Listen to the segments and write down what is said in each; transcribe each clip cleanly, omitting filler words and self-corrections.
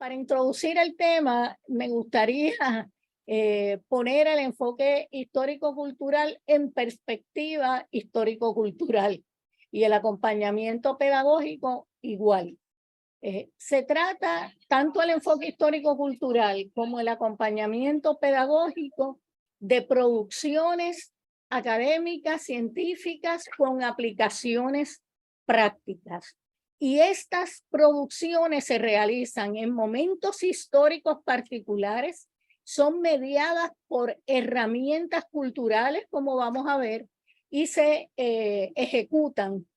Para introducir el tema, me gustaría poner el enfoque histórico-cultural en perspectiva histórico-cultural y el acompañamiento pedagógico igual. Se trata tanto el enfoque histórico-cultural como el acompañamiento pedagógico de producciones académicas, científicas, con aplicaciones prácticas. Y estas producciones se realizan en momentos históricos particulares, son mediadas por herramientas culturales, como vamos a ver, y se ejecutan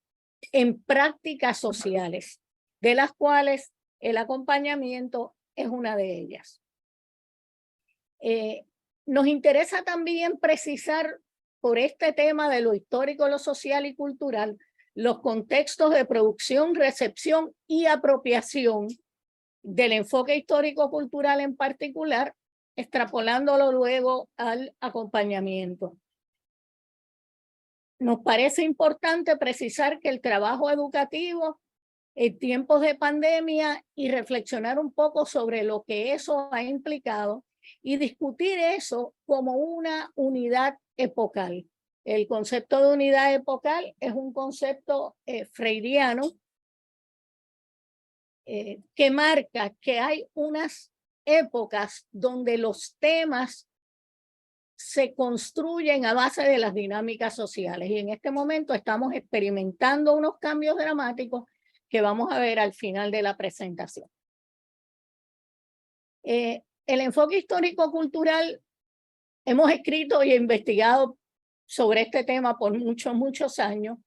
en prácticas sociales, de las cuales el acompañamiento es una de ellas. Nos interesa también precisar por este tema de lo histórico, lo social y cultural, los contextos de producción, recepción y apropiación del enfoque histórico-cultural en particular, extrapolándolo luego al acompañamiento. Nos parece importante precisar que el trabajo educativo en tiempos de pandemia y reflexionar un poco sobre lo que eso ha implicado y discutir eso como una unidad epocal. El concepto de unidad epocal es un concepto freiriano que marca que hay unas épocas donde los temas se construyen a base de las dinámicas sociales. Y en este momento estamos experimentando unos cambios dramáticos que vamos a ver al final de la presentación. El enfoque histórico-cultural, hemos escrito y investigado sobre este tema por muchos años.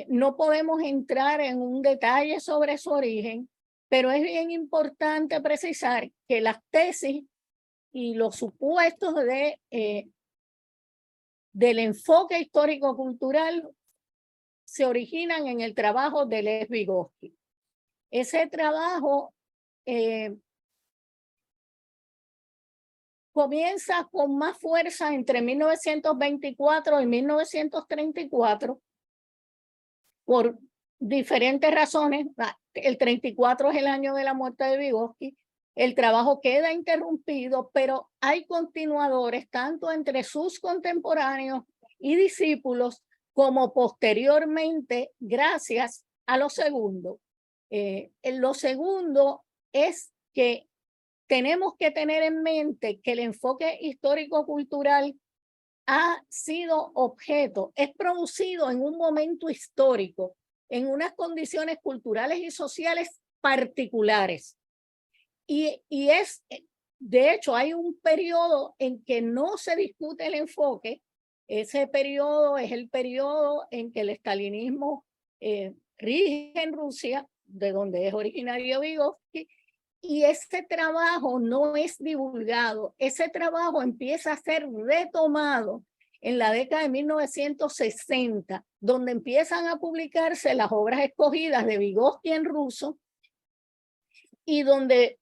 No podemos entrar en un detalle sobre su origen, pero es bien importante precisar que las tesis y los supuestos del enfoque histórico-cultural se originan en el trabajo de Lev Vygotsky. Ese trabajo comienza con más fuerza entre 1924 y 1934 por diferentes razones. El 34 es el año de la muerte de Vygotsky. El trabajo queda interrumpido, pero hay continuadores tanto entre sus contemporáneos y discípulos como posteriormente, gracias a lo segundo. Lo segundo es que tenemos que tener en mente que el enfoque histórico-cultural ha sido objeto, es producido en un momento histórico, en unas condiciones culturales y sociales particulares. Y es, de hecho, hay un periodo en que no se discute el enfoque. Ese periodo es el periodo en que el estalinismo rige en Rusia, de donde es originario Vygotsky, y ese trabajo no es divulgado. Ese trabajo empieza a ser retomado en la década de 1960, donde empiezan a publicarse las obras escogidas de Vygotsky en ruso, y donde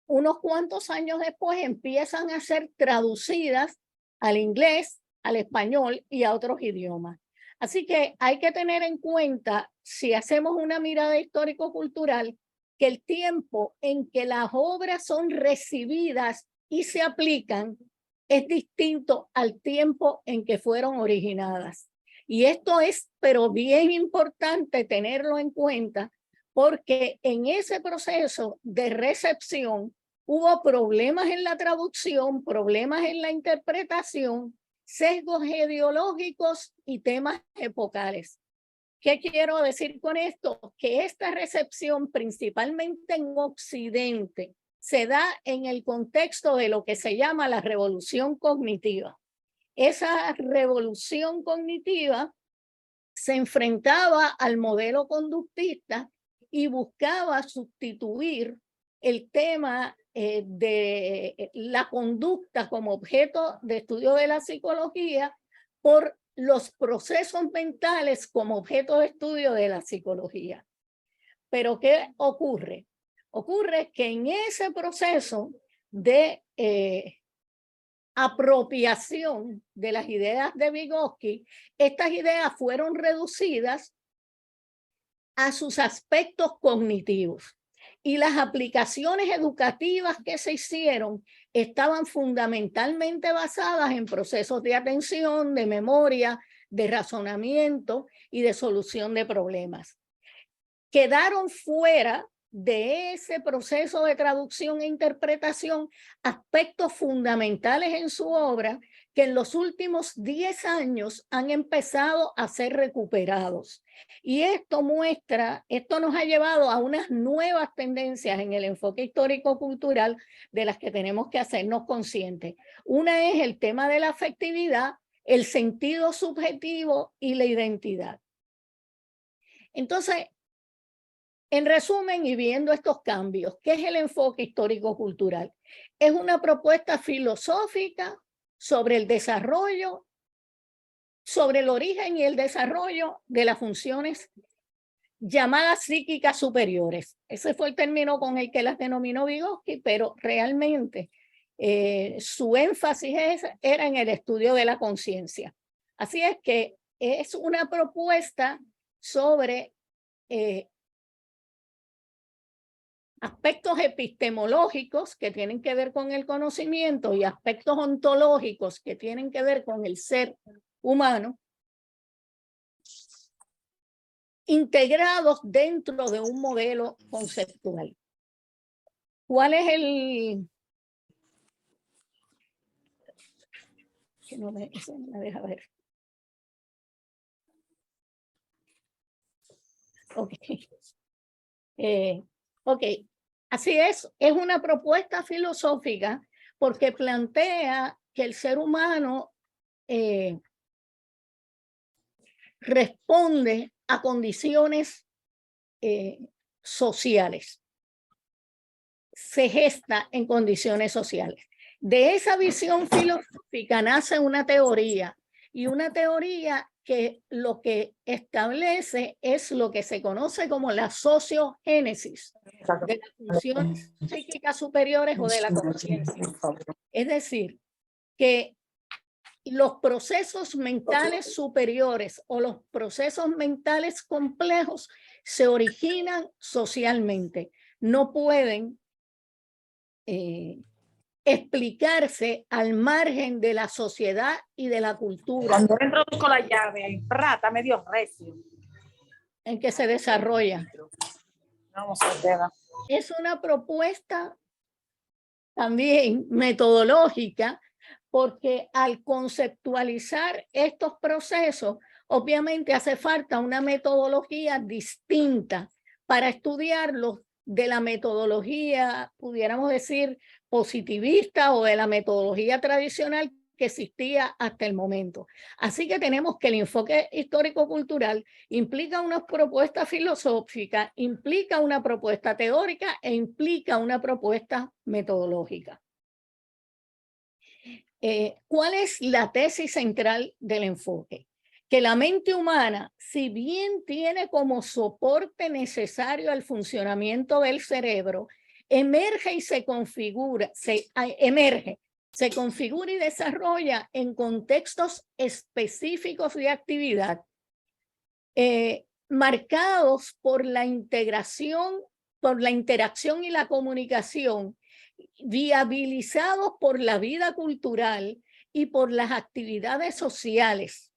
unos cuantos años después empiezan a ser traducidas al inglés, al español y a otros idiomas. Así que hay que tener en cuenta, si hacemos una mirada histórico-cultural, que el tiempo en que las obras son recibidas y se aplican es distinto al tiempo en que fueron originadas. Y esto es, pero bien importante tenerlo en cuenta, porque en ese proceso de recepción hubo problemas en la traducción, problemas en la interpretación, sesgos ideológicos y temas epocales. ¿Qué quiero decir con esto? Que esta recepción, principalmente en Occidente, se da en el contexto de lo que se llama la revolución cognitiva. Esa revolución cognitiva se enfrentaba al modelo conductista y buscaba sustituir el tema de la conducta como objeto de estudio de la psicología por los procesos mentales como objeto de estudio de la psicología. Pero ¿qué ocurre? Ocurre que en ese proceso de apropiación de las ideas de Vygotsky, estas ideas fueron reducidas a sus aspectos cognitivos. Y las aplicaciones educativas que se hicieron estaban fundamentalmente basadas en procesos de atención, de memoria, de razonamiento y de solución de problemas. Quedaron fuera de ese proceso de traducción e interpretación aspectos fundamentales en su obra que en los últimos 10 años han empezado a ser recuperados. Y esto nos ha llevado a unas nuevas tendencias en el enfoque histórico-cultural de las que tenemos que hacernos conscientes. Una es el tema de la afectividad, el sentido subjetivo y la identidad. Entonces, en resumen, y viendo estos cambios, ¿qué es el enfoque histórico-cultural? Es una propuesta filosófica sobre el desarrollo, sobre el origen y el desarrollo de las funciones llamadas psíquicas superiores. Ese fue el término con el que las denominó Vygotsky, pero realmente su énfasis era en el estudio de la conciencia. Así es que es una propuesta sobre aspectos epistemológicos que tienen que ver con el conocimiento y aspectos ontológicos que tienen que ver con el ser humano, integrados dentro de un modelo conceptual. ¿Cuál es el...? Que no me deja ver. Ok. Ok, así es una propuesta filosófica porque plantea que el ser humano responde a condiciones sociales, se gesta en condiciones sociales. De esa visión filosófica nace una teoría, y una teoría que lo que establece es lo que se conoce como la sociogénesis de las funciones psíquicas superiores o de la conciencia. Es decir, que los procesos mentales superiores o los procesos mentales complejos se originan socialmente. No pueden explicarse al margen de la sociedad y de la cultura. Cuando introduzco la llave, está medio recio. En que se desarrolla. Vamos a ver. Es una propuesta también metodológica, porque al conceptualizar estos procesos, obviamente hace falta una metodología distinta para estudiarlos de la metodología, pudiéramos decir, positivista o de la metodología tradicional que existía hasta el momento. Así que tenemos que el enfoque histórico-cultural implica una propuesta filosófica, implica una propuesta teórica e implica una propuesta metodológica. ¿Cuál es la tesis central del enfoque? Que la mente humana, si bien tiene como soporte necesario al funcionamiento del cerebro, emerge y se configura, se configura y desarrolla en contextos específicos de actividad, marcados por la integración, por la interacción y la comunicación, viabilizados por la vida cultural y por las actividades sociales.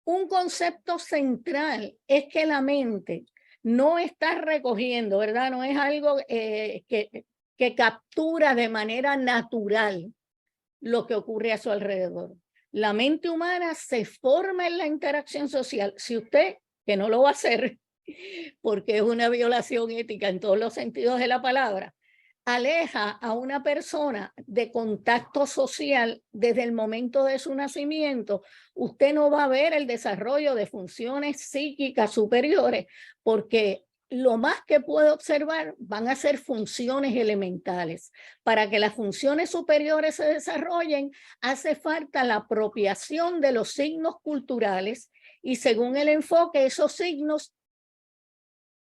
Un concepto central es que la mente no está recogiendo, ¿verdad? No es algo que captura de manera natural lo que ocurre a su alrededor. La mente humana se forma en la interacción social. Si usted, que no lo va a hacer, porque es una violación ética en todos los sentidos de la palabra, aleja a una persona de contacto social desde el momento de su nacimiento, usted no va a ver el desarrollo de funciones psíquicas superiores, porque lo más que puede observar van a ser funciones elementales. Para que las funciones superiores se desarrollen, hace falta la apropiación de los signos culturales, y según el enfoque, esos signos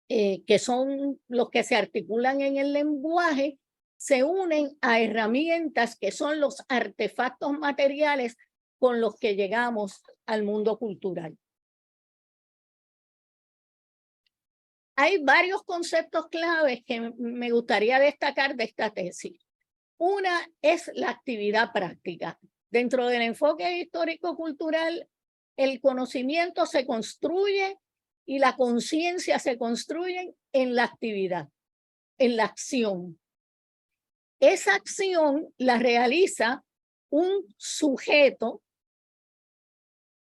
que son los que se articulan en el lenguaje, se unen a herramientas que son los artefactos materiales con los que llegamos al mundo cultural. Hay varios conceptos claves que me gustaría destacar de esta tesis. Una es la actividad práctica. Dentro del enfoque histórico-cultural, el conocimiento se construye y la conciencia se construyen en la actividad, en la acción. Esa acción la realiza un sujeto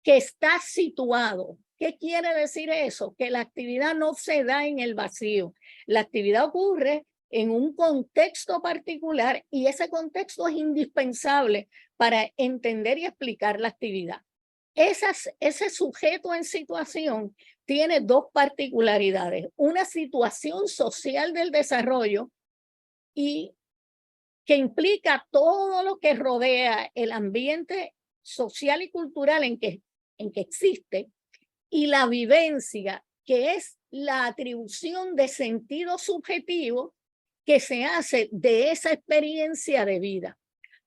que está situado. ¿Qué quiere decir eso? Que la actividad no se da en el vacío. La actividad ocurre en un contexto particular y ese contexto es indispensable para entender y explicar la actividad. Ese sujeto en situación tiene dos particularidades. Una situación social del desarrollo y que implica todo lo que rodea el ambiente social y cultural en que existe, y la vivencia, que es la atribución de sentido subjetivo que se hace de esa experiencia de vida.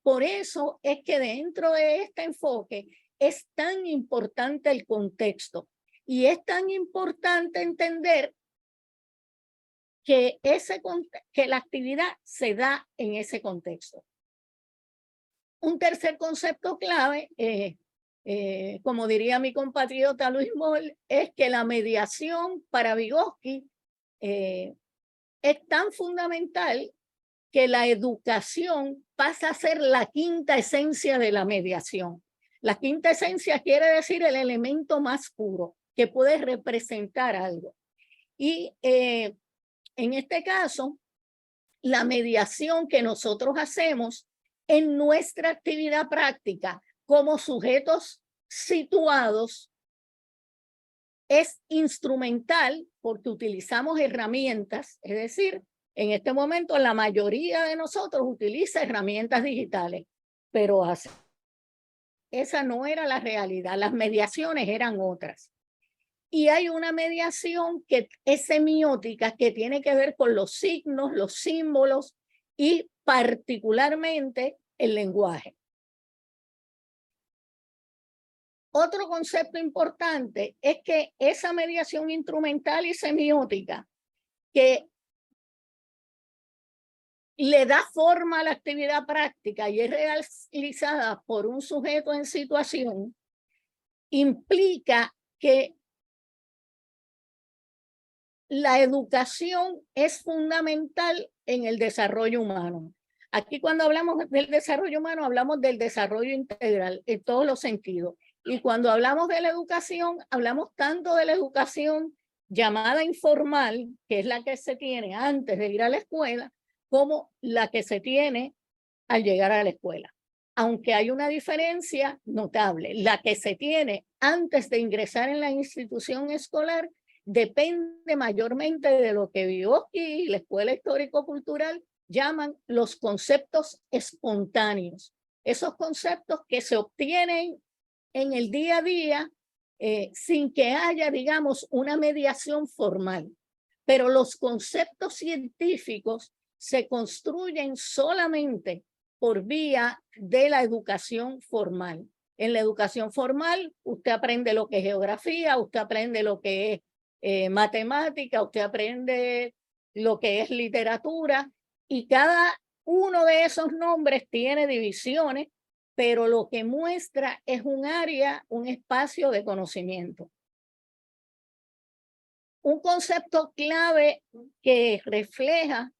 Por eso es que dentro de este enfoque es tan importante el contexto y es tan importante entender que la actividad se da en ese contexto. Un tercer concepto clave, como diría mi compatriota Luis Moll, es que la mediación para Vygotsky es tan fundamental que la educación pasa a ser la quinta esencia de la mediación. La quinta esencia quiere decir el elemento más puro que puede representar algo. Y en este caso, la mediación que nosotros hacemos en nuestra actividad práctica como sujetos situados es instrumental porque utilizamos herramientas, es decir, en este momento la mayoría de nosotros utiliza herramientas digitales, pero esa no era la realidad, las mediaciones eran otras. Y hay una mediación que es semiótica, que tiene que ver con los signos, los símbolos y particularmente el lenguaje. Otro concepto importante es que esa mediación instrumental y semiótica que le da forma a la actividad práctica y es realizada por un sujeto en situación, implica que la educación es fundamental en el desarrollo humano. Aquí cuando hablamos del desarrollo humano, hablamos del desarrollo integral en todos los sentidos. Y cuando hablamos de la educación, hablamos tanto de la educación llamada informal, que es la que se tiene antes de ir a la escuela, como la que se tiene al llegar a la escuela. Aunque hay una diferencia notable, la que se tiene antes de ingresar en la institución escolar depende mayormente de lo que Vygotsky y la Escuela Histórico-Cultural llaman los conceptos espontáneos. Esos conceptos que se obtienen en el día a día sin que haya, digamos, una mediación formal. Pero los conceptos científicos se construyen solamente por vía de la educación formal. En la educación formal, usted aprende lo que es geografía, usted aprende lo que es matemática, usted aprende lo que es literatura y cada uno de esos nombres tiene divisiones, pero lo que muestra es un área, un espacio de conocimiento. Un concepto clave que refleja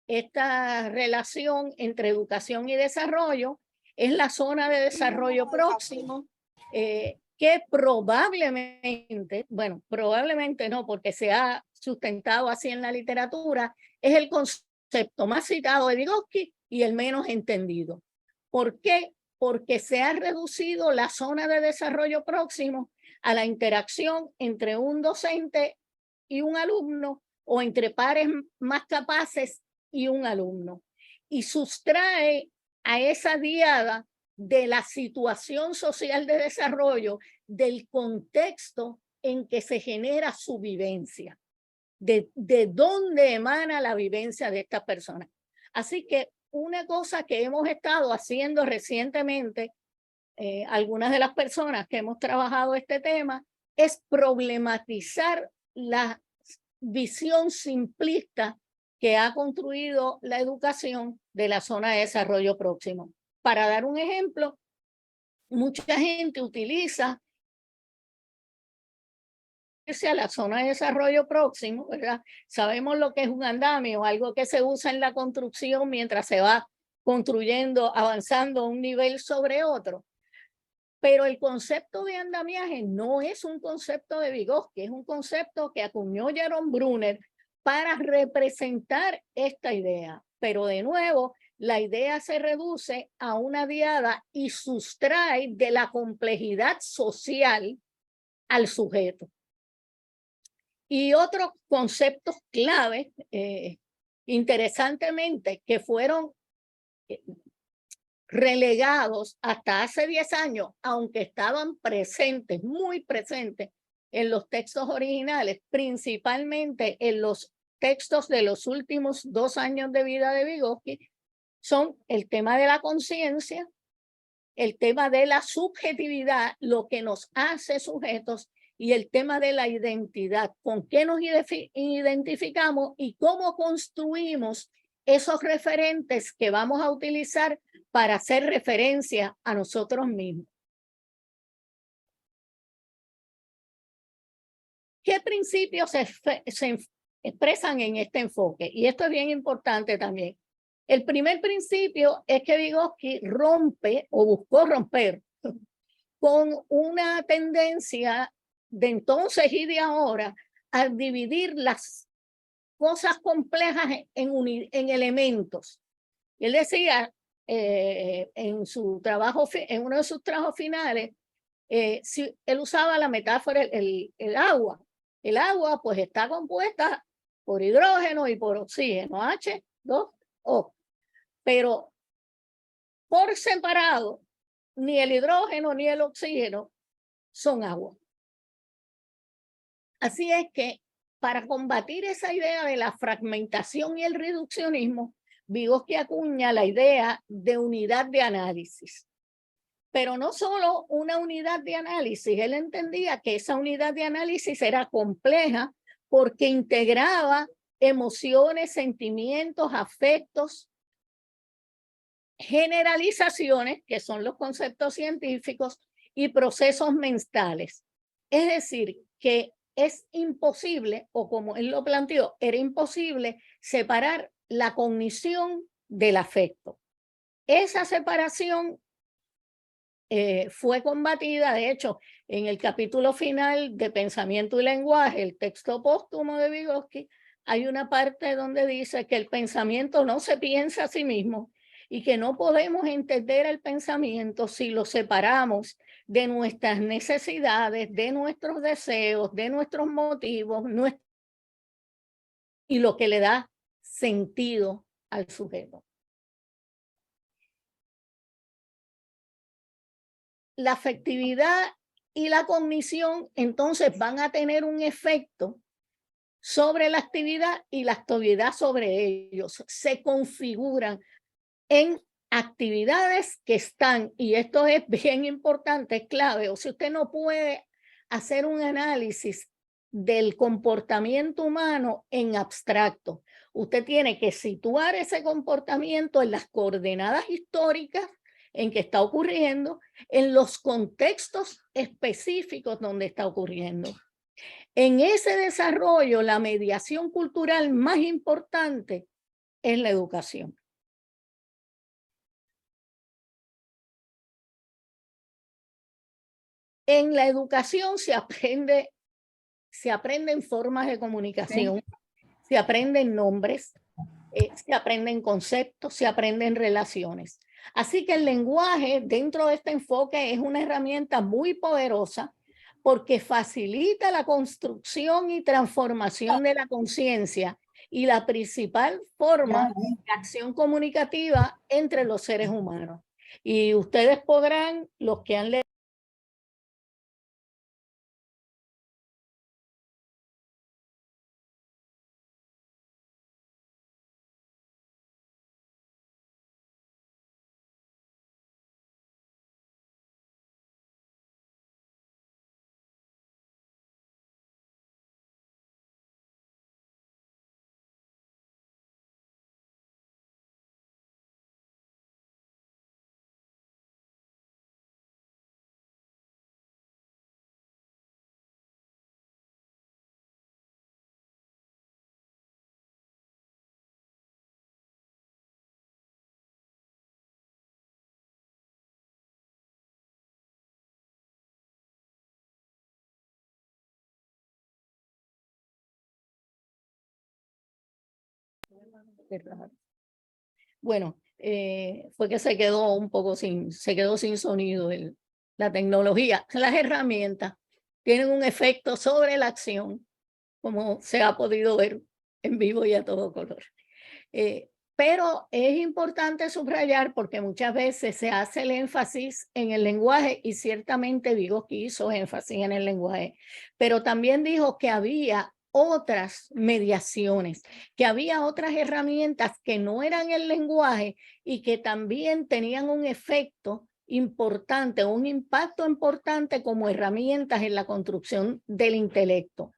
esta relación entre educación y desarrollo es la zona de desarrollo próximo, que probablemente, bueno, probablemente no, porque se ha sustentado así en la literatura, es el concepto más citado de Vygotsky y el menos entendido. ¿Por qué? Porque se ha reducido la zona de desarrollo próximo a la interacción entre un docente y un alumno o entre pares más capaces y un alumno, y sustrae a esa diada de la situación social de desarrollo, del contexto en que se genera su vivencia, de dónde emana la vivencia de esta persona. Así que una cosa que hemos estado haciendo recientemente, algunas de las personas que hemos trabajado este tema, es problematizar visión simplista que ha construido la educación de la zona de desarrollo próximo. Para dar un ejemplo, mucha gente utiliza a la zona de desarrollo próximo, ¿verdad? Sabemos lo que es un andamio, algo que se usa en la construcción mientras se va construyendo, avanzando un nivel sobre otro. Pero el concepto de andamiaje no es un concepto de Vygotsky, es un concepto que acuñó Jerome Brunner para representar esta idea. Pero de nuevo, la idea se reduce a una diada y sustrae de la complejidad social al sujeto. Y otros conceptos clave, interesantemente, que fueron relegados hasta hace 10 años, aunque estaban presentes, muy presentes en los textos originales, principalmente en los textos de los últimos 2 años de vida de Vygotsky, son el tema de la conciencia, el tema de la subjetividad, lo que nos hace sujetos, y el tema de la identidad, con qué nos identificamos y cómo construimos esos referentes que vamos a utilizar para hacer referencia a nosotros mismos. ¿Qué principios se expresan en este enfoque? Y esto es bien importante también. El primer principio es que Vygotsky rompe o buscó romper con una tendencia de entonces y de ahora a dividir las cosas complejas en elementos. Él decía en su trabajo, en uno de sus trabajos finales, si él usaba la metáfora el agua. El agua pues está compuesta por hidrógeno y por oxígeno, H2O. Pero por separado, ni el hidrógeno ni el oxígeno son agua. Así es que para combatir esa idea de la fragmentación y el reduccionismo, Vygotsky acuña la idea de unidad de análisis. Pero no solo una unidad de análisis, él entendía que esa unidad de análisis era compleja porque integraba emociones, sentimientos, afectos, generalizaciones, que son los conceptos científicos, y procesos mentales. Es decir, que es imposible, o como él lo planteó, era imposible separar la cognición del afecto. Esa separación fue combatida, de hecho, en el capítulo final de Pensamiento y Lenguaje, el texto póstumo de Vygotsky, hay una parte donde dice que el pensamiento no se piensa a sí mismo y que no podemos entender el pensamiento si lo separamos de nuestras necesidades, de nuestros deseos, de nuestros motivos, y lo que le da sentido al sujeto. La afectividad y la cognición entonces van a tener un efecto sobre la actividad y la actividad sobre ellos. Se configuran en actividades que están, y esto es bien importante, es clave, o si usted no puede hacer un análisis del comportamiento humano en abstracto, usted tiene que situar ese comportamiento en las coordenadas históricas en que está ocurriendo, en los contextos específicos donde está ocurriendo. En ese desarrollo, la mediación cultural más importante es la educación. En la educación se aprenden formas de comunicación, se aprenden nombres, se aprenden conceptos, se aprenden relaciones. Así que el lenguaje dentro de este enfoque es una herramienta muy poderosa porque facilita la construcción y transformación de la conciencia y la principal forma de acción comunicativa entre los seres humanos. Y ustedes podrán, los que han leído Qué raro. Bueno, fue que se quedó un poco sin sonido la tecnología. Las herramientas tienen un efecto sobre la acción, como se ha podido ver en vivo y a todo color. Pero es importante subrayar porque muchas veces se hace el énfasis en el lenguaje y ciertamente Vygotsky hizo énfasis en el lenguaje, pero también dijo que había otras mediaciones, que había otras herramientas que no eran el lenguaje y que también tenían un efecto importante, un impacto importante como herramientas en la construcción del intelecto.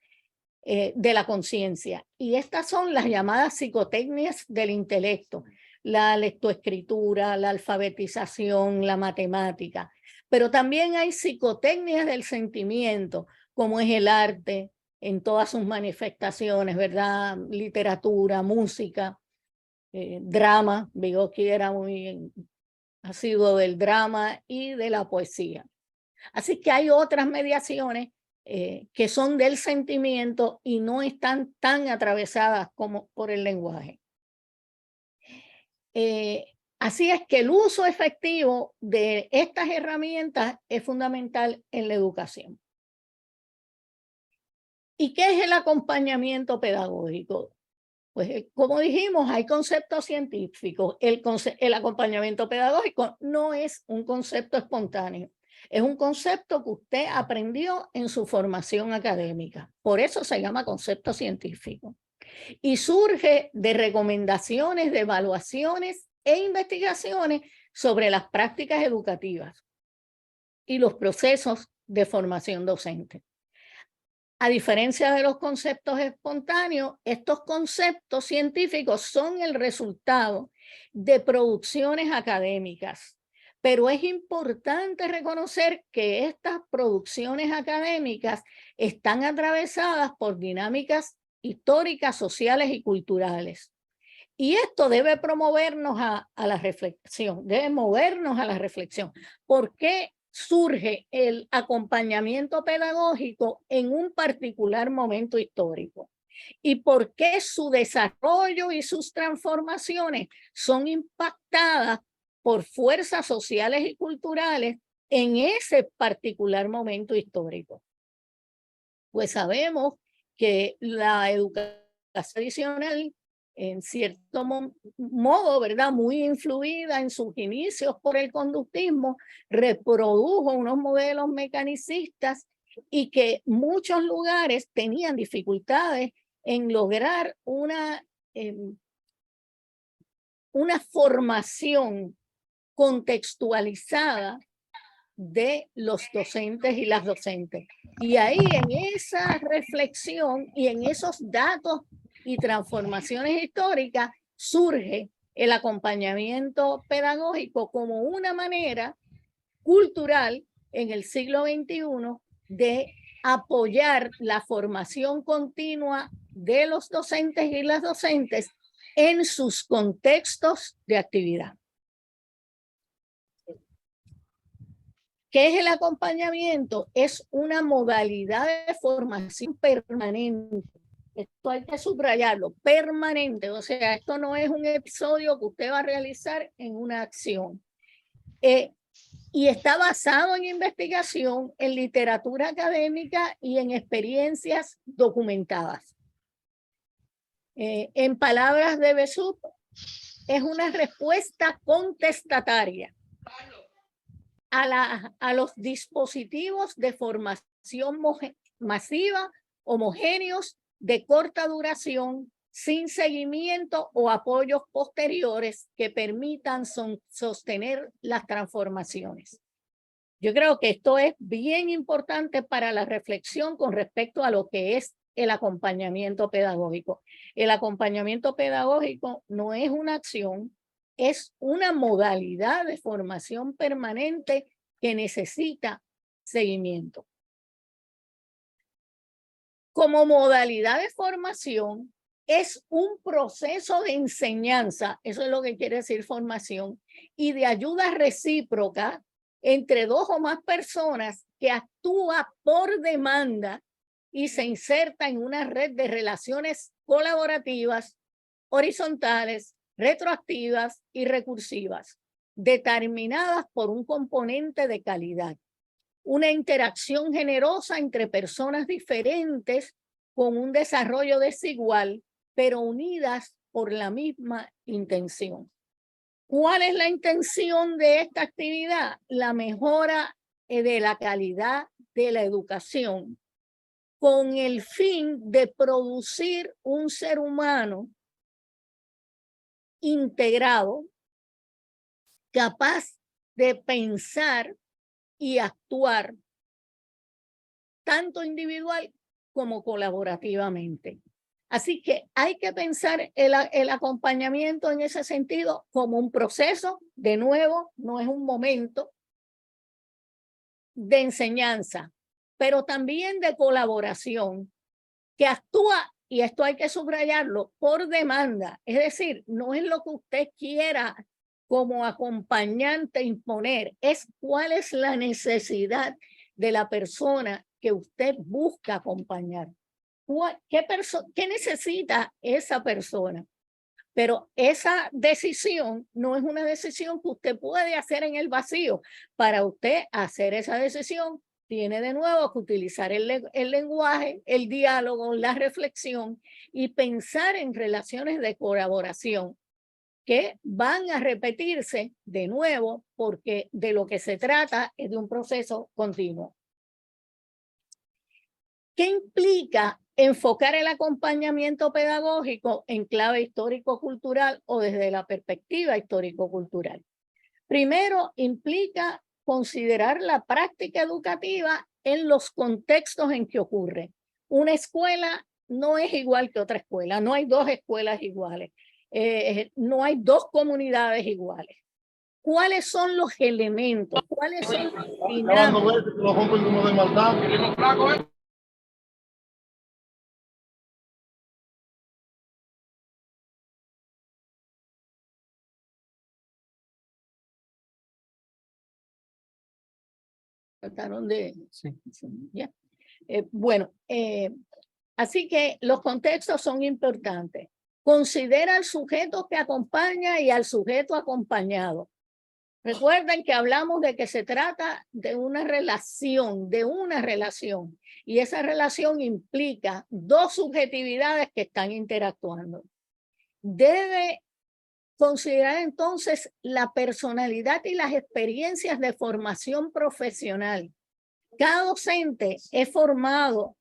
De la conciencia. Y estas son las llamadas psicotecnias del intelecto, la lectoescritura, la alfabetización, la matemática. Pero también hay psicotecnias del sentimiento, como es el arte en todas sus manifestaciones, ¿verdad? Literatura, música, drama. Vygotsky era muy asiduo del drama y de la poesía. Así que hay otras mediaciones que son del sentimiento y no están tan atravesadas como por el lenguaje. Así es que el uso efectivo de estas herramientas es fundamental en la educación. ¿Y qué es el acompañamiento pedagógico? Pues como dijimos, hay conceptos científicos. El acompañamiento pedagógico no es un concepto espontáneo. Es un concepto que usted aprendió en su formación académica. Por eso se llama concepto científico. Y surge de recomendaciones, de evaluaciones e investigaciones sobre las prácticas educativas y los procesos de formación docente. A diferencia de los conceptos espontáneos, estos conceptos científicos son el resultado de producciones académicas. Pero es importante reconocer que estas producciones académicas están atravesadas por dinámicas históricas, sociales y culturales. Y esto debe promovernos a la reflexión, debe movernos a la reflexión. ¿Por qué surge el acompañamiento pedagógico en un particular momento histórico? ¿Y por qué su desarrollo y sus transformaciones son impactadas por fuerzas sociales y culturales en ese particular momento histórico? Pues sabemos que la educación tradicional, en cierto modo, ¿verdad? Muy influida en sus inicios por el conductismo, reprodujo unos modelos mecanicistas y que muchos lugares tenían dificultades en lograr una formación contextualizada de los docentes y las docentes. Y ahí en esa reflexión y en esos datos y transformaciones históricas surge el acompañamiento pedagógico como una manera cultural en el siglo XXI de apoyar la formación continua de los docentes y las docentes en sus contextos de actividad. ¿Qué es el acompañamiento? Es una modalidad de formación permanente. Esto hay que subrayarlo, permanente. O sea, esto no es un episodio que usted va a realizar en una acción. Y está basado en investigación, en literatura académica y en experiencias documentadas. En palabras de Besut, es una respuesta contestataria a los dispositivos de formación masiva, homogéneos, de corta duración, sin seguimiento o apoyos posteriores que permitan sostener las transformaciones. Yo creo que esto es bien importante para la reflexión con respecto a lo que es el acompañamiento pedagógico. El acompañamiento pedagógico no es una acción, es una modalidad de formación permanente que necesita seguimiento. Como modalidad de formación, es un proceso de enseñanza, eso es lo que quiere decir formación, y de ayuda recíproca entre dos o más personas que actúa por demanda y se inserta en una red de relaciones colaborativas horizontales, retroactivas y recursivas, determinadas por un componente de calidad. Una interacción generosa entre personas diferentes con un desarrollo desigual, pero unidas por la misma intención. ¿Cuál es la intención de esta actividad? La mejora de la calidad de la educación, con el fin de producir un ser humano integrado, capaz de pensar y actuar tanto individual como colaborativamente. Así que hay que pensar el acompañamiento en ese sentido como un proceso, de nuevo, no es un momento de enseñanza, pero también de colaboración, que actúa, y esto hay que subrayarlo, por demanda. Es decir, no es lo que usted quiera como acompañante imponer, es cuál es la necesidad de la persona que usted busca acompañar. ¿Qué necesita esa persona? Pero esa decisión no es una decisión que usted puede hacer en el vacío. Para usted hacer esa decisión, tiene de nuevo que utilizar el lenguaje, el diálogo, la reflexión y pensar en relaciones de colaboración que van a repetirse de nuevo porque de lo que se trata es de un proceso continuo. ¿Qué implica enfocar el acompañamiento pedagógico en clave histórico-cultural o desde la perspectiva histórico-cultural? Primero, implica considerar la práctica educativa en los contextos en que ocurre. Una escuela no es igual que otra escuela, no hay dos escuelas iguales, no hay dos comunidades iguales. ¿Cuáles son los elementos? ¿Cuáles son las dinámicas? Trataron de... Sí. Ya. Bueno, así que los contextos son importantes. Considera al sujeto que acompaña y al sujeto acompañado. Recuerden que hablamos de que se trata de una relación, y esa relación implica dos subjetividades que están interactuando. Debe considerar entonces la personalidad y las experiencias de formación profesional. Cada docente es formado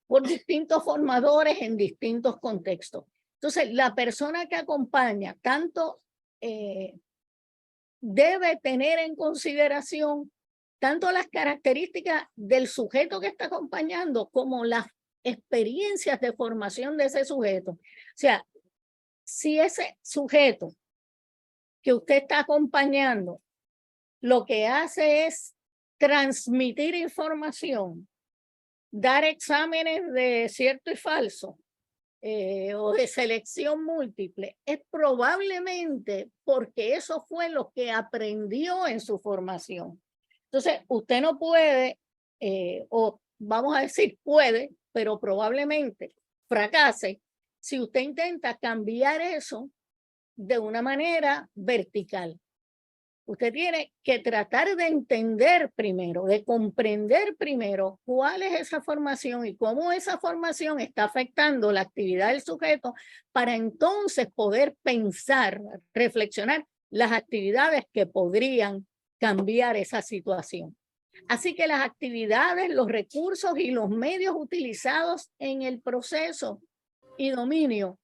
por distintos formadores en distintos contextos. Entonces, la persona que acompaña tanto debe tener en consideración tanto las características del sujeto que está acompañando como las experiencias de formación de ese sujeto. O sea, si ese sujeto que usted está acompañando lo que hace es transmitir información, dar exámenes de cierto y falso, o de selección múltiple, es probablemente porque eso fue lo que aprendió en su formación. Entonces, usted no puede, o vamos a decir puede, pero probablemente fracase si usted intenta cambiar eso de una manera vertical. Usted tiene que tratar de entender primero, de comprender primero cuál es esa formación y cómo esa formación está afectando la actividad del sujeto para entonces poder pensar, reflexionar las actividades que podrían cambiar esa situación. Así que las actividades, los recursos y los medios utilizados en el proceso y dominio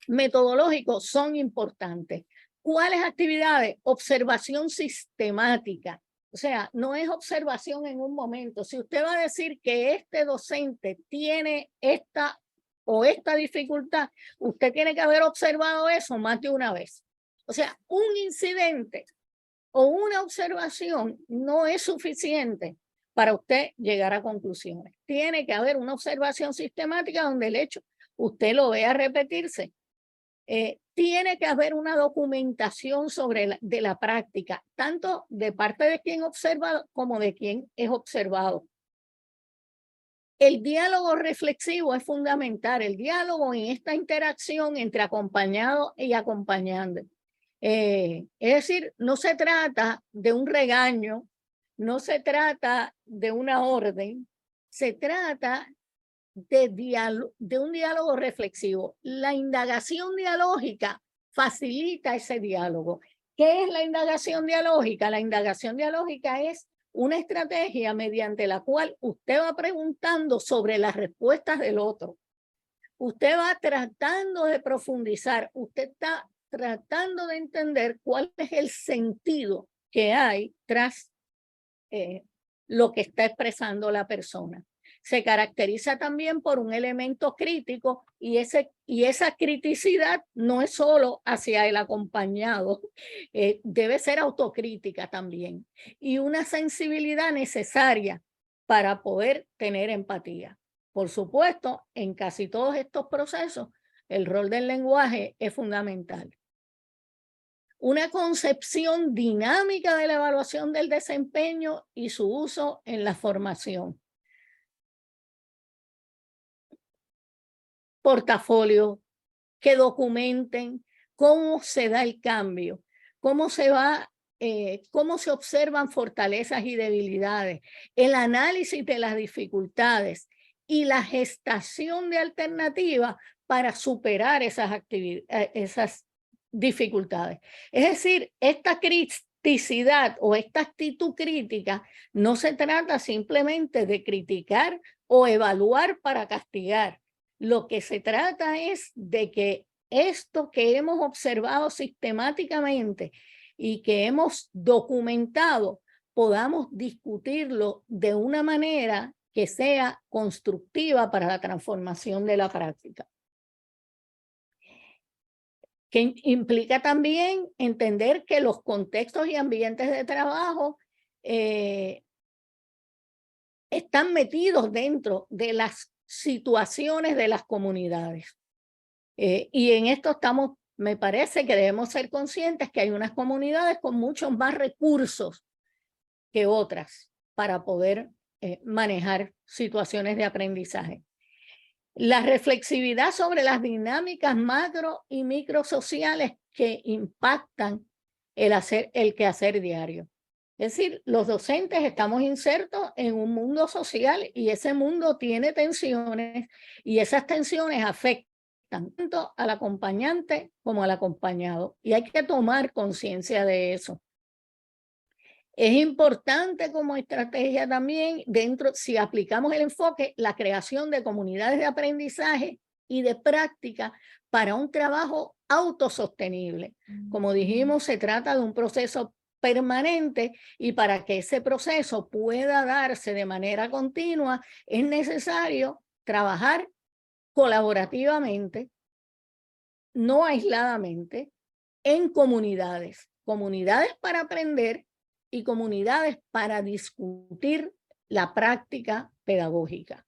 metodológico son importantes. ¿Cuáles actividades? Observación sistemática. O sea, no es observación en un momento. Si usted va a decir que este docente tiene esta o esta dificultad, usted tiene que haber observado eso más de una vez. O sea, un incidente o una observación no es suficiente para usted llegar a conclusiones. Tiene que haber una observación sistemática donde el hecho usted lo vea repetirse. Tiene que haber una documentación de la práctica, tanto de parte de quien observa como de quien es observado. El diálogo reflexivo es fundamental, el diálogo en esta interacción entre acompañado y acompañante. Es decir, no se trata de un regaño, no se trata de una orden, se trata de un diálogo reflexivo. La indagación dialógica facilita ese diálogo. ¿Qué es la indagación dialógica? La indagación dialógica es una estrategia mediante la cual usted va preguntando sobre las respuestas del otro. Usted va tratando de profundizar, usted está tratando de entender cuál es el sentido que hay tras lo que está expresando la persona. Se caracteriza también por un elemento crítico y esa criticidad no es solo hacia el acompañado, debe ser autocrítica también y una sensibilidad necesaria para poder tener empatía. Por supuesto, en casi todos estos procesos, el rol del lenguaje es fundamental. Una concepción dinámica de la evaluación del desempeño y su uso en la formación. Portafolio que documenten cómo se da el cambio, cómo se observan fortalezas y debilidades, el análisis de las dificultades y la gestación de alternativas para superar esas dificultades. Es decir, esta criticidad o esta actitud crítica no se trata simplemente de criticar o evaluar para castigar. Lo que se trata es de que esto que hemos observado sistemáticamente y que hemos documentado, podamos discutirlo de una manera que sea constructiva para la transformación de la práctica. Que implica también entender que los contextos y ambientes de trabajo están metidos dentro de las situaciones de las comunidades. Y en esto estamos, me parece que debemos ser conscientes que hay unas comunidades con muchos más recursos que otras para poder manejar situaciones de aprendizaje. La reflexividad sobre las dinámicas macro y microsociales que impactan el quehacer diario. Es decir, los docentes estamos insertos en un mundo social y ese mundo tiene tensiones y esas tensiones afectan tanto al acompañante como al acompañado y hay que tomar conciencia de eso. Es importante como estrategia también si aplicamos el enfoque, la creación de comunidades de aprendizaje y de práctica para un trabajo autosostenible. Como dijimos, se trata de un proceso permanente y para que ese proceso pueda darse de manera continua es necesario trabajar colaborativamente, no aisladamente, en comunidades para aprender y comunidades para discutir la práctica pedagógica.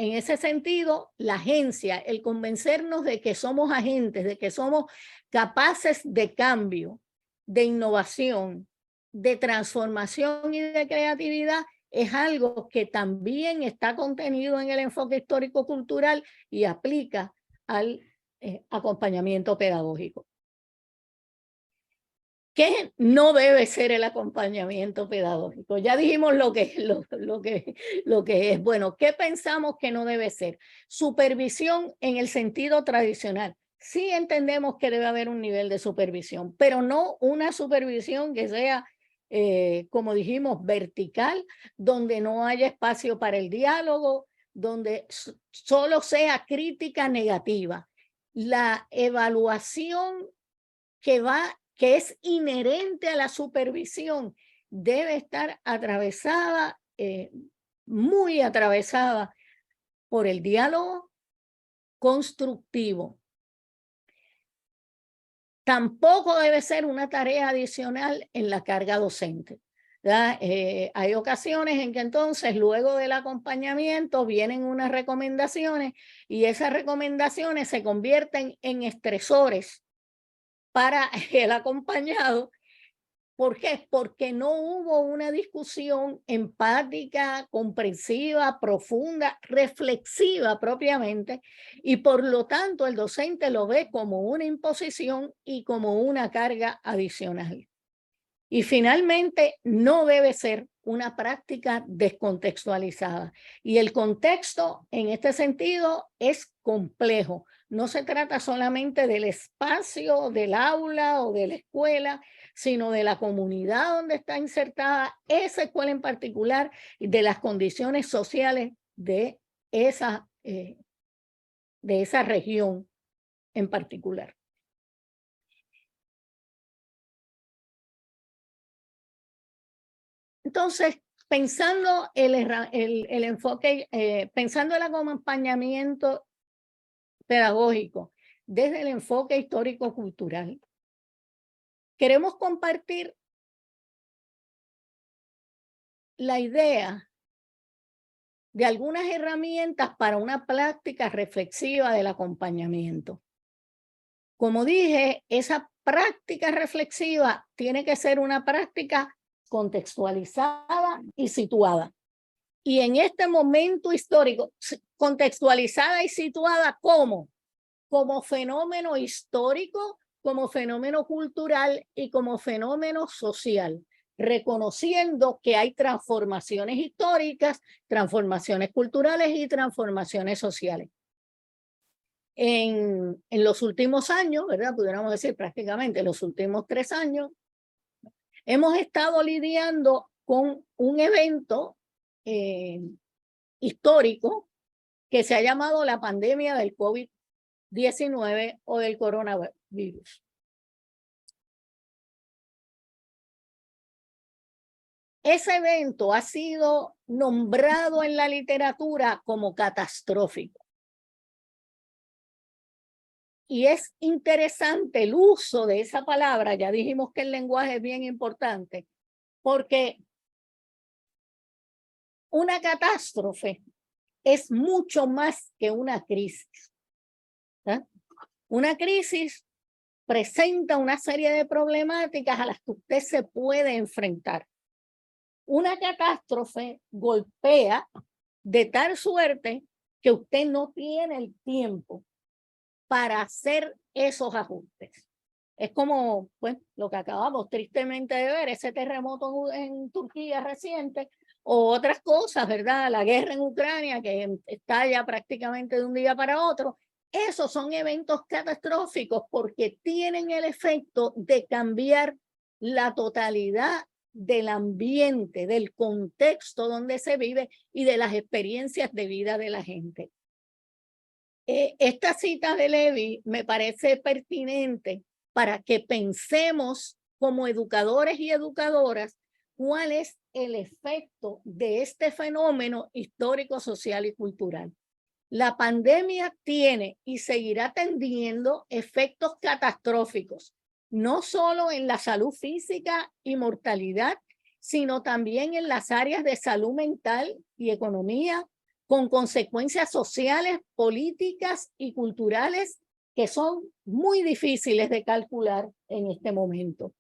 En ese sentido, la agencia, el convencernos de que somos agentes, de que somos capaces de cambio, de innovación, de transformación y de creatividad, es algo que también está contenido en el enfoque histórico-cultural y aplica al acompañamiento pedagógico. ¿Qué no debe ser el acompañamiento pedagógico? Ya dijimos lo que es. Bueno, ¿qué pensamos que no debe ser? Supervisión en el sentido tradicional. Sí entendemos que debe haber un nivel de supervisión, pero no una supervisión que sea, como dijimos, vertical, donde no haya espacio para el diálogo, donde solo sea crítica negativa. La evaluación que es inherente a la supervisión, debe estar atravesada, muy atravesada por el diálogo constructivo. Tampoco debe ser una tarea adicional en la carga docente. Hay ocasiones en que entonces luego del acompañamiento vienen unas recomendaciones y esas recomendaciones se convierten en estresores para el acompañado ¿Por qué? Porque no hubo una discusión empática, comprensiva, profunda, reflexiva propiamente, y por lo tanto el docente lo ve como una imposición y como una carga adicional. Y finalmente, no debe ser una práctica descontextualizada. Y el contexto, en este sentido, es complejo. No se trata solamente del espacio, del aula o de la escuela, sino de la comunidad donde está insertada esa escuela en particular y de las condiciones sociales de esa región en particular. Entonces, pensando el enfoque, pensando el acompañamiento pedagógico desde el enfoque histórico-cultural, queremos compartir la idea de algunas herramientas para una práctica reflexiva del acompañamiento. Como dije, esa práctica reflexiva tiene que ser una práctica contextualizada y situada. Y en este momento histórico, contextualizada y situada como fenómeno histórico, como fenómeno cultural y como fenómeno social, reconociendo que hay transformaciones históricas, transformaciones culturales y transformaciones sociales. En los últimos años, ¿verdad? Pudiéramos decir prácticamente los últimos 3 años, hemos estado lidiando con un evento histórico que se ha llamado la pandemia del COVID-19 o del coronavirus. Ese evento ha sido nombrado en la literatura como catastrófico. Y es interesante el uso de esa palabra, ya dijimos que el lenguaje es bien importante, porque una catástrofe es mucho más que una crisis. ¿Eh? Una crisis presenta una serie de problemáticas a las que usted se puede enfrentar. Una catástrofe golpea de tal suerte que usted no tiene el tiempo para hacer esos ajustes. Es como pues, lo que acabamos tristemente de ver, ese terremoto en Turquía reciente, o otras cosas, ¿verdad? La guerra en Ucrania, que estalla prácticamente de un día para otro. Esos son eventos catastróficos porque tienen el efecto de cambiar la totalidad del ambiente, del contexto donde se vive y de las experiencias de vida de la gente. Esta cita de Levi me parece pertinente para que pensemos como educadores y educadoras cuál es el efecto de este fenómeno histórico, social y cultural. La pandemia tiene y seguirá teniendo efectos catastróficos, no solo en la salud física y mortalidad, sino también en las áreas de salud mental y economía, con consecuencias sociales, políticas y culturales que son muy difíciles de calcular en este momento.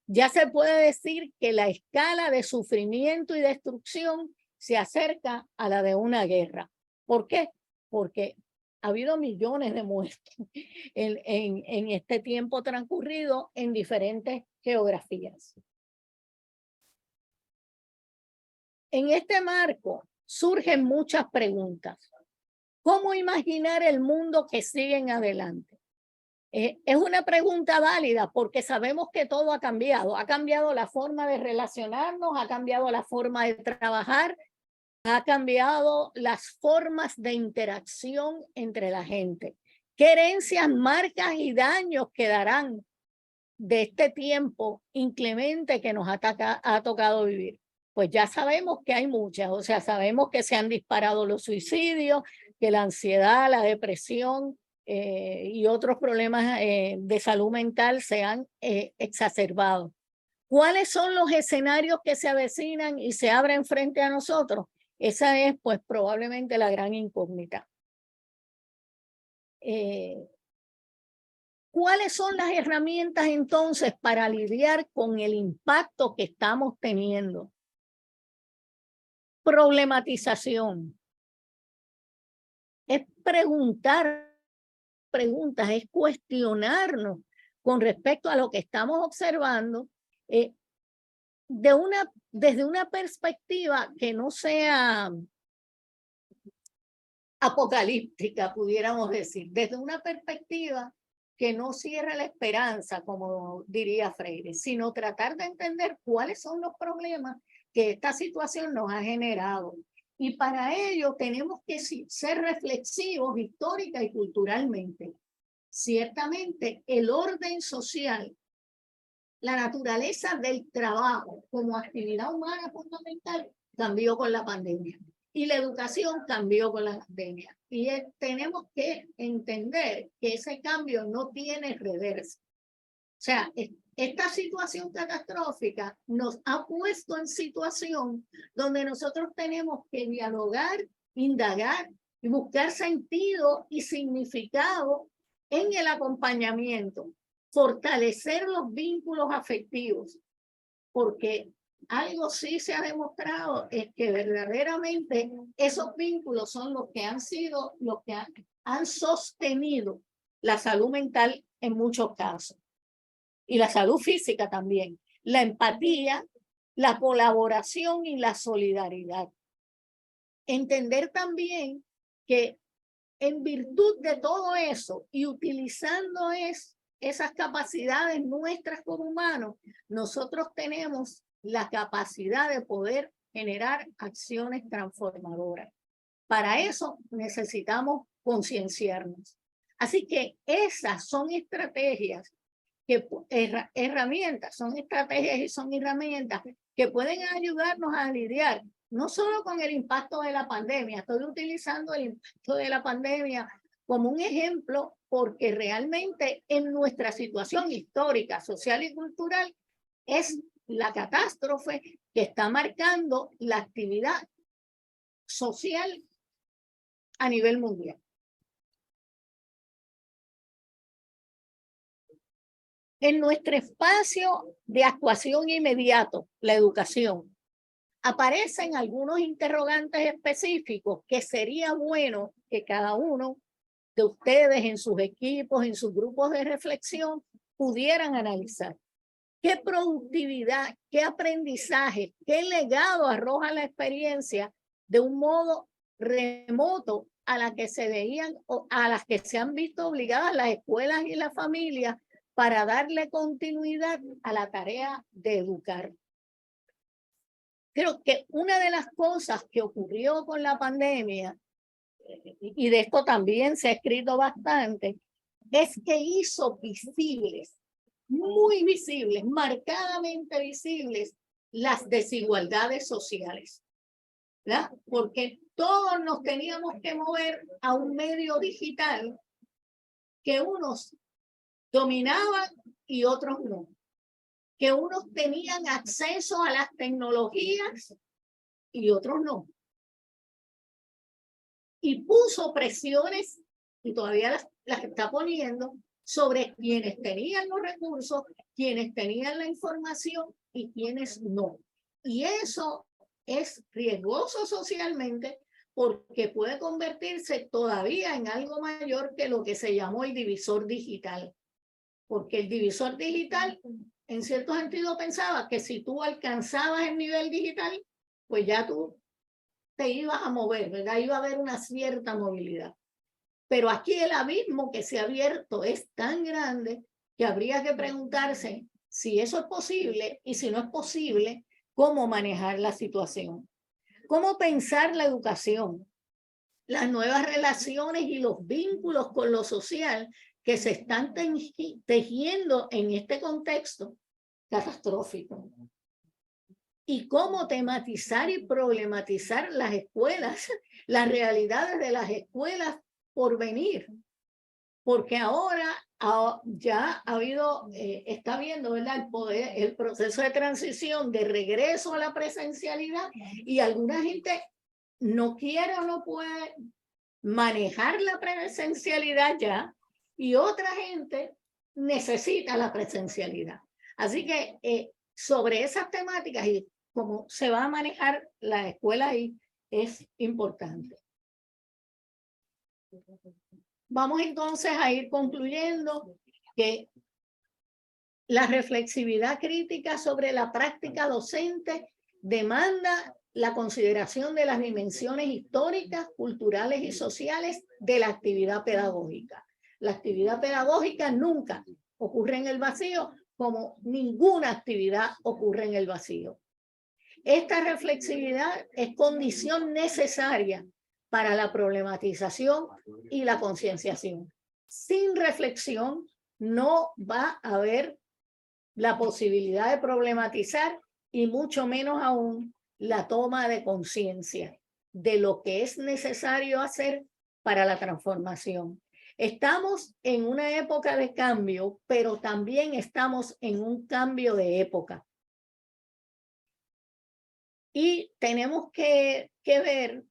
Ya se puede decir que la escala de sufrimiento y destrucción se acerca a la de una guerra. ¿Por qué? Porque ha habido millones de muertes en este tiempo transcurrido en diferentes geografías. En este marco surgen muchas preguntas. ¿Cómo imaginar el mundo que sigue en adelante? Es una pregunta válida porque sabemos que todo ha cambiado la forma de relacionarnos, ha cambiado la forma de trabajar, ha cambiado las formas de interacción entre la gente. ¿Qué herencias, marcas y daños quedarán de este tiempo inclemente que nos ha tocado vivir? Pues ya sabemos que hay muchas, o sea, sabemos que se han disparado los suicidios, que la ansiedad, la depresión y otros problemas de salud mental se han exacerbado. ¿Cuáles son los escenarios que se avecinan y se abren frente a nosotros? Esa es, pues, probablemente la gran incógnita. ¿Cuáles son las herramientas entonces para lidiar con el impacto que estamos teniendo? Problematización. Es preguntar preguntas, es cuestionarnos con respecto a lo que estamos observando desde una perspectiva que no sea apocalíptica, pudiéramos decir, desde una perspectiva que no cierre la esperanza, como diría Freire, sino tratar de entender cuáles son los problemas que esta situación nos ha generado. Y para ello tenemos que ser reflexivos histórica y culturalmente. Ciertamente, el orden social, la naturaleza del trabajo como actividad humana fundamental cambió con la pandemia. Y la educación cambió con la pandemia. Y tenemos que entender que ese cambio no tiene reversa. O sea, esta situación catastrófica nos ha puesto en situación donde nosotros tenemos que dialogar, indagar y buscar sentido y significado en el acompañamiento, fortalecer los vínculos afectivos, porque algo sí se ha demostrado es que verdaderamente esos vínculos son los que han sido, los que han sostenido la salud mental en muchos casos y la salud física también, la empatía, la colaboración y la solidaridad. Entender también que en virtud de todo eso y utilizando esas capacidades nuestras como humanos, nosotros tenemos la capacidad de poder generar acciones transformadoras. Para eso necesitamos concienciarnos. Así que esas son estrategias, herramientas, son estrategias y son herramientas que pueden ayudarnos a lidiar no solo con el impacto de la pandemia. Estoy utilizando el impacto de la pandemia como un ejemplo porque realmente en nuestra situación histórica, social y cultural es la catástrofe que está marcando la actividad social a nivel mundial. En nuestro espacio de actuación inmediato, la educación, aparecen algunos interrogantes específicos que sería bueno que cada uno de ustedes en sus equipos, en sus grupos de reflexión, pudieran analizar. ¿Qué productividad, qué aprendizaje, qué legado arroja la experiencia de un modo remoto a la que se veían o a las que se han visto obligadas las escuelas y las familias para darle continuidad a la tarea de educar? Creo que una de las cosas que ocurrió con la pandemia, y de esto también se ha escrito bastante, es que hizo visibles, muy visibles, marcadamente visibles, las desigualdades sociales, ¿verdad? Porque todos nos teníamos que mover a un medio digital que unos dominaban y otros no, que unos tenían acceso a las tecnologías y otros no. Y puso presiones, y todavía las está poniendo, sobre quienes tenían los recursos, quienes tenían la información y quienes no. Y eso es riesgoso socialmente porque puede convertirse todavía en algo mayor que lo que se llamó el divisor digital. Porque el divisor digital, en cierto sentido, pensaba que si tú alcanzabas el nivel digital, pues ya tú te ibas a mover, ¿verdad? Iba a haber una cierta movilidad. Pero aquí el abismo que se ha abierto es tan grande que habría que preguntarse si eso es posible y si no es posible, cómo manejar la situación. Cómo pensar la educación, las nuevas relaciones y los vínculos con lo social que se están tejiendo en este contexto catastrófico. Y cómo tematizar y problematizar las escuelas, las realidades de las escuelas por venir. Porque ahora ya ha habido, está viendo, ¿verdad? El proceso de transición de regreso a la presencialidad y alguna gente no quiere o no puede manejar la presencialidad ya y otra gente necesita la presencialidad. Así que sobre esas temáticas y cómo se va a manejar la escuela ahí es importante. Vamos entonces a ir concluyendo que la reflexividad crítica sobre la práctica docente demanda la consideración de las dimensiones históricas, culturales y sociales de la actividad pedagógica. La actividad pedagógica nunca ocurre en el vacío, como ninguna actividad ocurre en el vacío. Esta reflexividad es condición necesaria para la problematización y la concienciación. Sin reflexión no va a haber la posibilidad de problematizar y mucho menos aún la toma de conciencia de lo que es necesario hacer para la transformación. Estamos en una época de cambio, pero también estamos en un cambio de época. Y tenemos que ver,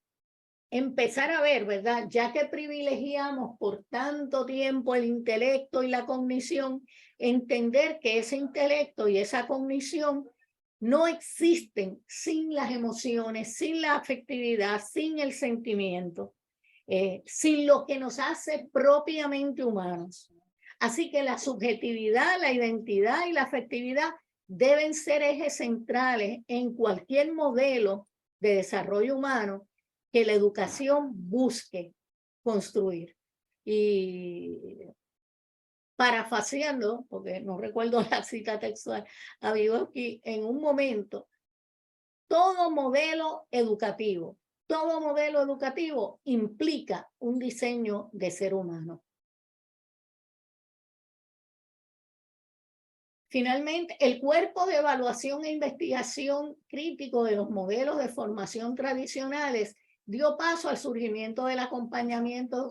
empezar a ver, ¿verdad? Ya que privilegiamos por tanto tiempo el intelecto y la cognición, entender que ese intelecto y esa cognición no existen sin las emociones, sin la afectividad, sin el sentimiento, sin lo que nos hace propiamente humanos. Así que la subjetividad, la identidad y la afectividad deben ser ejes centrales en cualquier modelo de desarrollo humano que la educación busque construir. Y parafraseando, porque no recuerdo la cita textual, a Vygotsky, en un momento, todo modelo educativo implica un diseño de ser humano. Finalmente, el cuerpo de evaluación e investigación crítico de los modelos de formación tradicionales dio paso al surgimiento del acompañamiento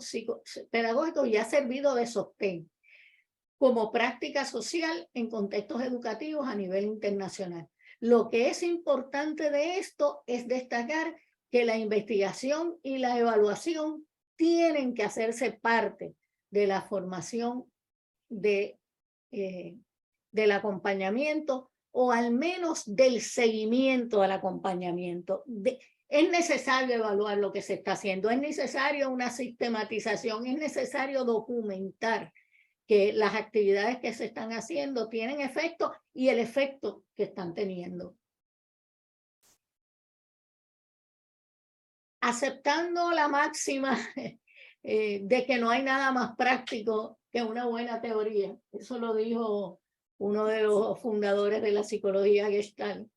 pedagógico y ha servido de sostén como práctica social en contextos educativos a nivel internacional. Lo que es importante de esto es destacar que la investigación y la evaluación tienen que hacerse parte de la formación del acompañamiento o al menos del seguimiento al acompañamiento. Es necesario evaluar lo que se está haciendo, es necesario una sistematización, es necesario documentar que las actividades que se están haciendo tienen efecto y el efecto que están teniendo. Aceptando la máxima de que no hay nada más práctico que una buena teoría. Eso lo dijo uno de los fundadores de la psicología Gestalt.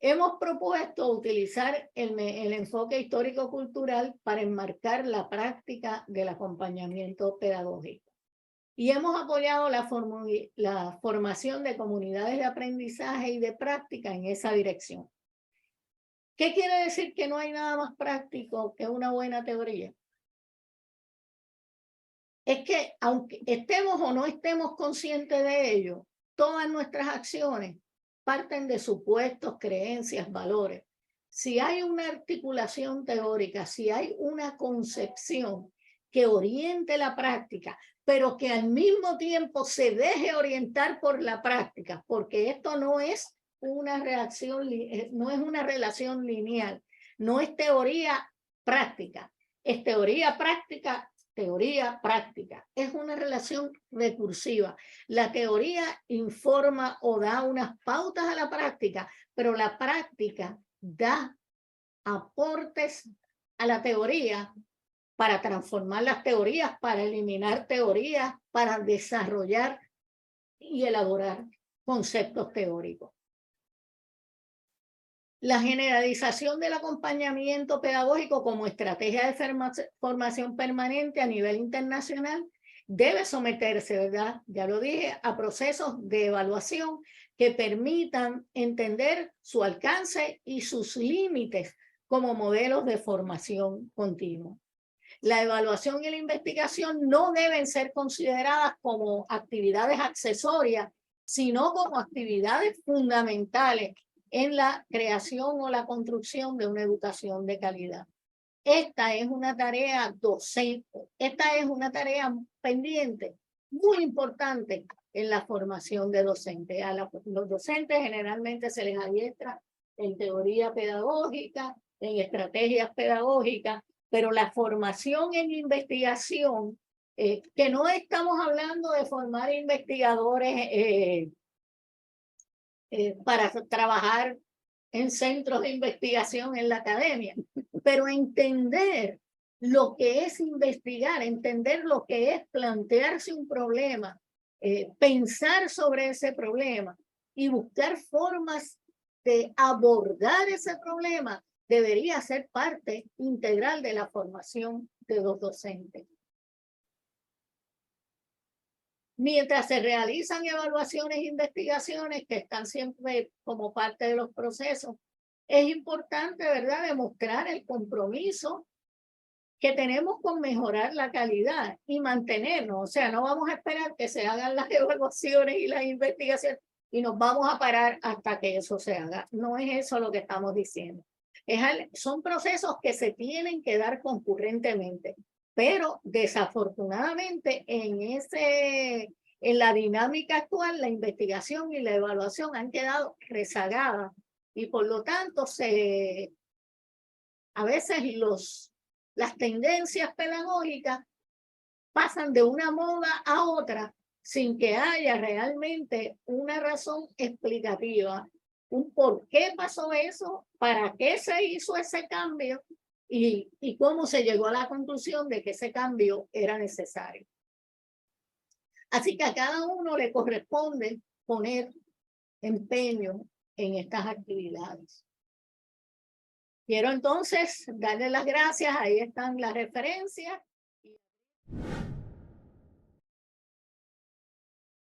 Hemos propuesto utilizar el enfoque histórico-cultural para enmarcar la práctica del acompañamiento pedagógico. Y hemos apoyado la formación de comunidades de aprendizaje y de práctica en esa dirección. ¿Qué quiere decir que no hay nada más práctico que una buena teoría? Es que aunque estemos o no estemos conscientes de ello, todas nuestras acciones parten de supuestos, creencias, valores. Si hay una articulación teórica, si hay una concepción que oriente la práctica, pero que al mismo tiempo se deje orientar por la práctica, porque esto no es una reacción, no es una relación lineal, no es teoría práctica, es teoría práctica, es una relación recursiva. La teoría informa o da unas pautas a la práctica, pero la práctica da aportes a la teoría para transformar las teorías, para eliminar teorías, para desarrollar y elaborar conceptos teóricos. La generalización del acompañamiento pedagógico como estrategia de formación permanente a nivel internacional debe someterse, ¿verdad? Ya lo dije, a procesos de evaluación que permitan entender su alcance y sus límites como modelos de formación continua. La evaluación y la investigación no deben ser consideradas como actividades accesorias, sino como actividades fundamentales en la creación o la construcción de una educación de calidad. Esta es una tarea docente, esta es una tarea pendiente muy importante en la formación de docentes. Los docentes generalmente se les adiestra en teoría pedagógica, en estrategias pedagógicas, pero la formación en investigación, que no estamos hablando de formar investigadores para trabajar en centros de investigación en la academia, pero entender lo que es investigar, entender lo que es plantearse un problema, pensar sobre ese problema y buscar formas de abordar ese problema, debería ser parte integral de la formación de los docentes. Mientras se realizan evaluaciones e investigaciones que están siempre como parte de los procesos, es importante, ¿verdad?, demostrar el compromiso que tenemos con mejorar la calidad y mantenernos. O sea, no vamos a esperar que se hagan las evaluaciones y las investigaciones y nos vamos a parar hasta que eso se haga. No es eso lo que estamos diciendo. Son procesos que se tienen que dar concurrentemente, pero desafortunadamente en la dinámica actual, la investigación y la evaluación han quedado rezagadas y por lo tanto a veces las tendencias pedagógicas pasan de una moda a otra sin que haya realmente una razón explicativa, un por qué pasó eso, para qué se hizo ese cambio y cómo se llegó a la conclusión de que ese cambio era necesario. Así que a cada uno le corresponde poner empeño en estas actividades. Quiero entonces darle las gracias, ahí están las referencias.